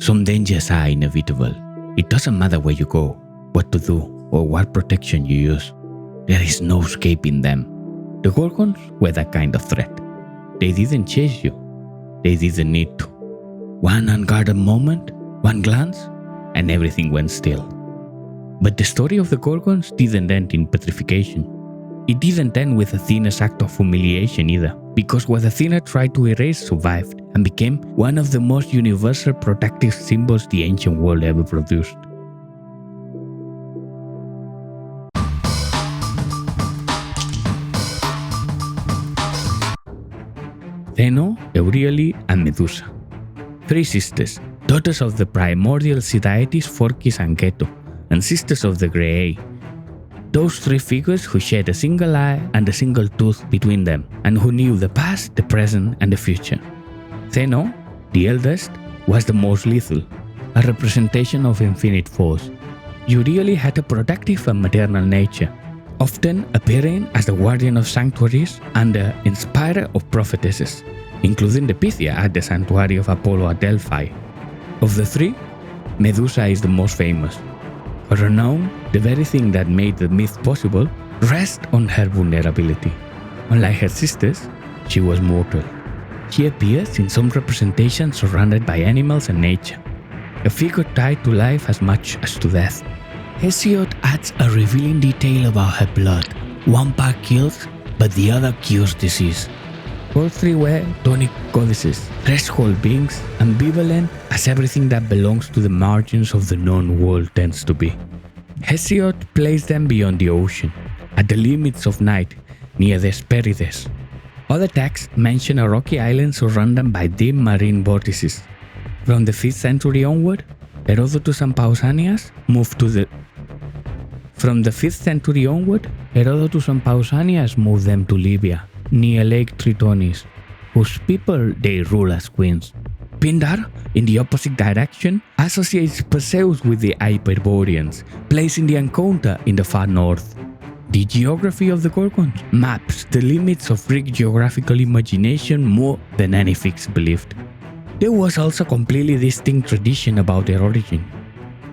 Some dangers are inevitable. It doesn't matter where you go, what to do, or what protection you use. There is no escaping them. The Gorgons were that kind of threat. They didn't chase you. They didn't need to. One unguarded moment, one glance, and everything went still. But the story of the Gorgons didn't end in petrification. It didn't end with Athena's act of humiliation either, because what Athena tried to erase survived and became one of the most universal protective symbols the ancient world ever produced. Stheno, Euryale, and Medusa. Three sisters, daughters of the primordial sea deities Phorkys and Keto, and sisters of the Graeae. Those three figures who shared a single eye and a single tooth between them, and who knew the past, the present, and the future. Stheno, the eldest, was the most lethal, a representation of infinite force. Euryale had a protective and maternal nature, often appearing as the guardian of sanctuaries and the inspirer of prophetesses, including the Pythia at the sanctuary of Apollo at Delphi. Of the three, Medusa is the most famous. Her renown, the very thing that made the myth possible, rests on her vulnerability. Unlike her sisters, she was mortal. She appears in some representations surrounded by animals and nature, a figure tied to life as much as to death. Hesiod adds a revealing detail about her blood. One part kills, but the other cures disease. All three were tonic goddesses, threshold beings, ambivalent as everything that belongs to the margins of the known world tends to be. Hesiod placed them beyond the ocean, at the limits of night, near the Hesperides. Other texts mention a rocky island surrounded by deep marine vortices. From the 5th century onward, Herodotus and Pausanias moved to From the 5th century onward, Herodotus and Pausanias moved them to Libya, near Lake Tritonis, whose people they rule as queens. Pindar, in the opposite direction, associates Perseus with the Hyperboreans, placing the encounter in the far north. The geography of the Gorgons maps the limits of Greek geographical imagination more than any fixed believed. There was also a completely distinct tradition about their origin.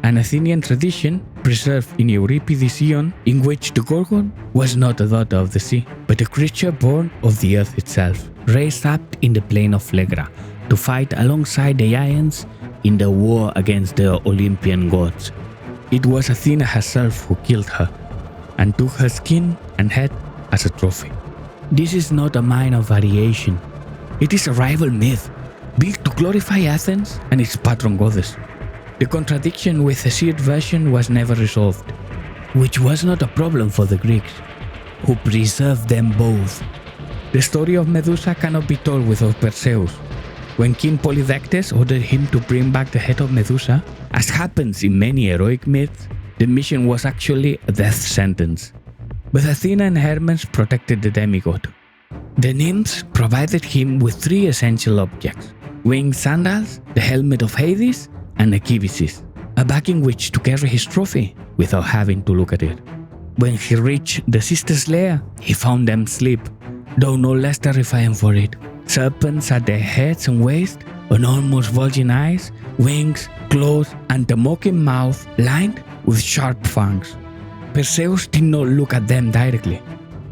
An Athenian tradition preserved in Euripides' Ion, in which the Gorgon was not a daughter of the sea, but a creature born of the earth itself, raised up in the plain of Phlegra to fight alongside the giants in the war against the Olympian gods. It was Athena herself who killed her, and took her skin and head as a trophy. This is not a minor variation. It is a rival myth, built to glorify Athens and its patron goddess. The contradiction with the Hesiod version was never resolved, which was not a problem for the Greeks, who preserved them both. The story of Medusa cannot be told without Perseus. When King Polydectes ordered him to bring back the head of Medusa, as happens in many heroic myths, the mission was actually a death sentence. But Athena and Hermes protected the demigod. The nymphs provided him with three essential objects: winged sandals, the helmet of Hades, and a kibisis, a bag in which to carry his trophy without having to look at it. When he reached the sisters' lair, he found them asleep, though no less terrifying for it. Serpents at their heads and waist, enormous bulging eyes, wings, claws, and a mocking mouth lined with sharp fangs. Perseus did not look at them directly.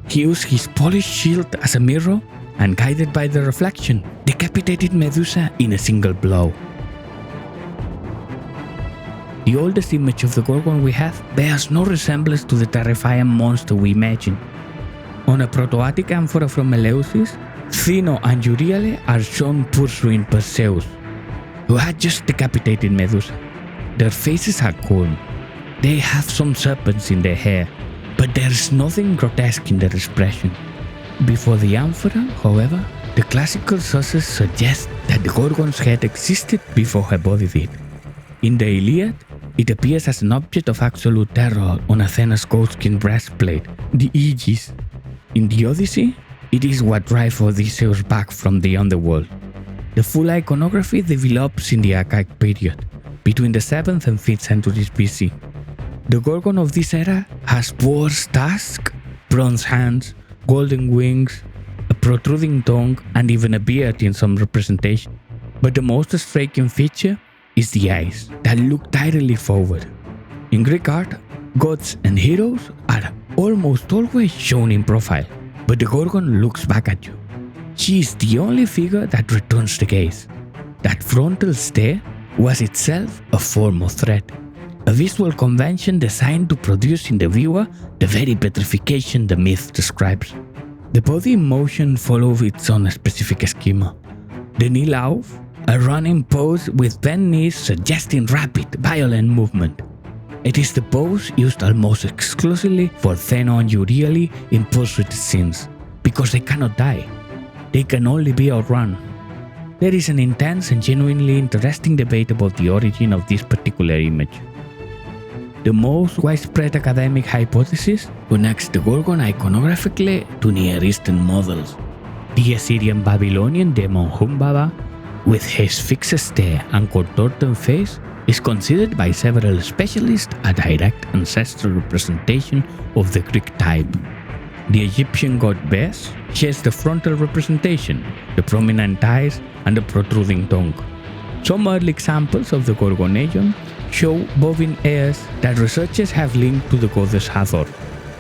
He used his polished shield as a mirror, and guided by the reflection, decapitated Medusa in a single blow. The oldest image of the Gorgon we have bears no resemblance to the terrifying monster we imagine. On a Proto-Attic amphora from Eleusis, Stheno and Euryale are shown pursuing Perseus, who had just decapitated Medusa. Their faces are calm. They have some serpents in their hair, but there is nothing grotesque in their expression. Before the amphora, however, the classical sources suggest that the Gorgon's head existed before her body did. In the Iliad, it appears as an object of absolute terror on Athena's goatskin breastplate, the Aegis. In the Odyssey, it is what drives Odysseus back from the underworld. The full iconography develops in the Archaic period, between the 7th and 5th centuries BC. The Gorgon of this era has boar's tusk, bronze hands, golden wings, a protruding tongue, and even a beard in some representation. But the most striking feature is the eyes that look directly forward. In Greek art, gods and heroes are almost always shown in profile, but the Gorgon looks back at you. She is the only figure that returns the gaze. That frontal stare was itself a form of threat, a visual convention designed to produce in the viewer the very petrification the myth describes. The body in motion follows its own specific schema. The knee lauf, a running pose with bent knees suggesting rapid, violent movement. It is the pose used almost exclusively for Stheno and Euryale in pursuit scenes, because they cannot die. They can only be outrun. There is an intense and genuinely interesting debate about the origin of this particular image. The most widespread academic hypothesis connects the Gorgon iconographically to Near Eastern models. The Assyrian Babylonian demon Humbaba, with his fixed stare and contorted face, is considered by several specialists a direct ancestral representation of the Greek type. The Egyptian god Bes shares the frontal representation, the prominent eyes, and the protruding tongue. Some early examples of the Gorgoneion show bovine ears that researchers have linked to the goddess Hathor.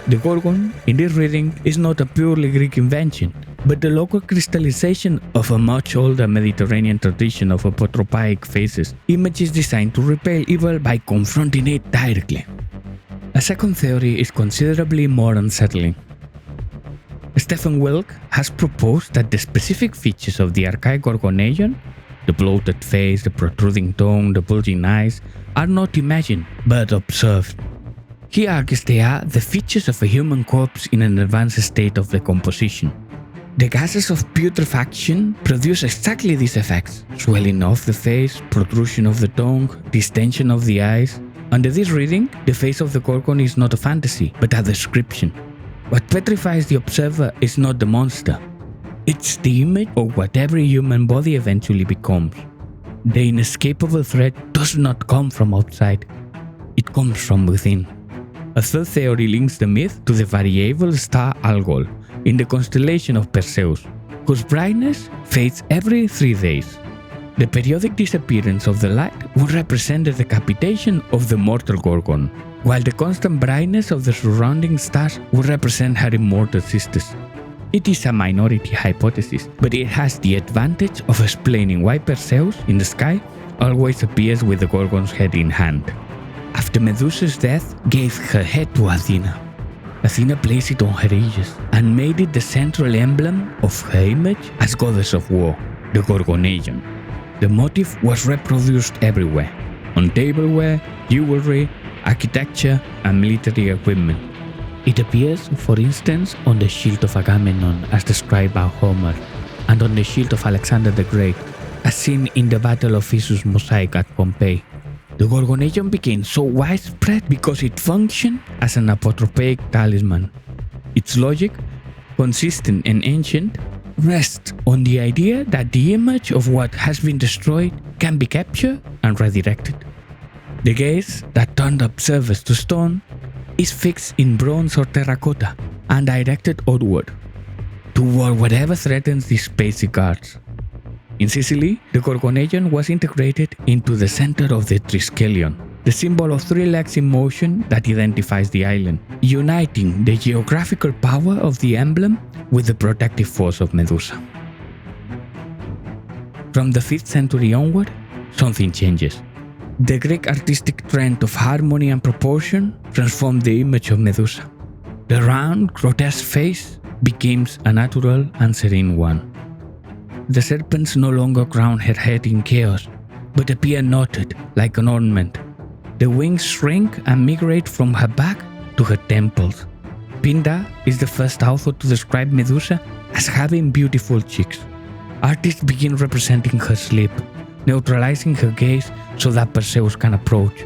The Gorgon, in this reading, is not a purely Greek invention, but the local crystallization of a much older Mediterranean tradition of apotropaic faces, images designed to repel evil by confronting it directly. A second theory is considerably more unsettling. Stephen Wilk has proposed that the specific features of the archaic Gorgoneion, the bloated face, the protruding tongue, the bulging eyes, are not imagined, but observed. He argues they are the features of a human corpse in an advanced state of decomposition. The gases of putrefaction produce exactly these effects: swelling of the face, protrusion of the tongue, distension of the eyes. Under this reading, the face of the Gorgon is not a fantasy, but a description. What petrifies the observer is not the monster. It's the image of what every human body eventually becomes. The inescapable threat does not come from outside. It comes from within. A third theory links the myth to the variable star Algol in the constellation of Perseus, whose brightness fades every 3 days. The periodic disappearance of the light would represent the decapitation of the mortal Gorgon, while the constant brightness of the surrounding stars would represent her immortal sisters. It is a minority hypothesis, but it has the advantage of explaining why Perseus in the sky always appears with the Gorgon's head in hand. After Medusa's death gave her head to Athena. Athena placed it on her aegis and made it the central emblem of her image as goddess of war, the Gorgoneion. The motif was reproduced everywhere, on tableware, jewelry, architecture, and military equipment. It appears, for instance, on the shield of Agamemnon as described by Homer, and on the shield of Alexander the Great, as seen in the Battle of Issus mosaic at Pompeii. The Gorgoneion became so widespread because it functioned as an apotropaic talisman. Its logic, consistent and ancient, rests on the idea that the image of what has been destroyed can be captured and redirected. The gaze that turned observers to stone is fixed in bronze or terracotta and directed outward, toward whatever threatens these basic arts. In Sicily, the Gorgoneion was integrated into the center of the Triskelion, the symbol of 3 legs in motion that identifies the island, uniting the geographical power of the emblem with the protective force of Medusa. From the 5th century onward, something changes. The Greek artistic trend of harmony and proportion transformed the image of Medusa. The round, grotesque face becomes a natural and serene one. The serpents no longer crown her head in chaos, but appear knotted like an ornament. The wings shrink and migrate from her back to her temples. Pindar is the first author to describe Medusa as having beautiful cheeks. Artists begin representing her sleep, neutralizing her gaze so that Perseus can approach.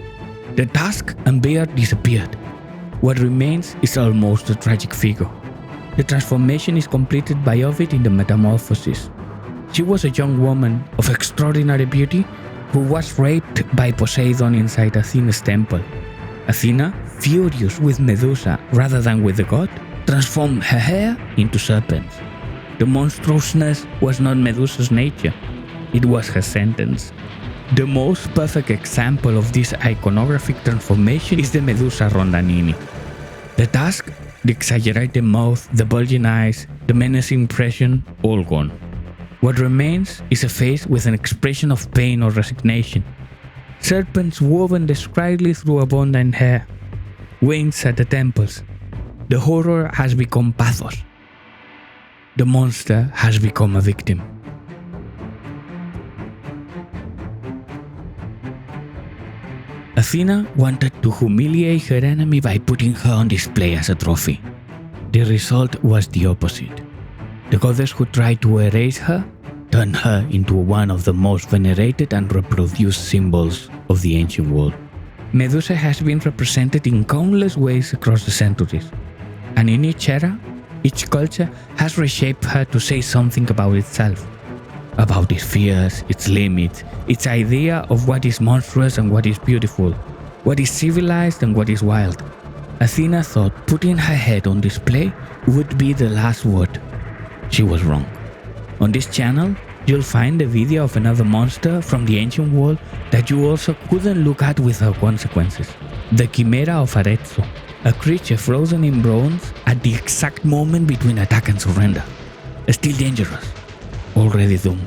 The tusk and beard disappeared. What remains is almost a tragic figure. The transformation is completed by Ovid in the Metamorphosis. She was a young woman of extraordinary beauty who was raped by Poseidon inside Athena's temple. Athena, furious with Medusa rather than with the god, transformed her hair into serpents. The monstrousness was not Medusa's nature, it was her sentence. The most perfect example of this iconographic transformation is the Medusa Rondanini. The tusk, the exaggerated mouth, the bulging eyes, the menacing impression, all gone. What remains is a face with an expression of pain or resignation. Serpents woven discreetly through abundant hair. Wings at the temples. The horror has become pathos. The monster has become a victim. Athena wanted to humiliate her enemy by putting her on display as a trophy. The result was the opposite. The goddess who tried to erase her turned her into one of the most venerated and reproduced symbols of the ancient world. Medusa has been represented in countless ways across the centuries, and in each era, each culture has reshaped her to say something about itself, about its fears, its limits, its idea of what is monstrous and what is beautiful, what is civilized and what is wild. Athena thought putting her head on display would be the last word. She was wrong. On this channel, you'll find a video of another monster from the ancient world that you also couldn't look at without consequences. The Chimera of Arezzo, a creature frozen in bronze at the exact moment between attack and surrender. Still dangerous, already doomed.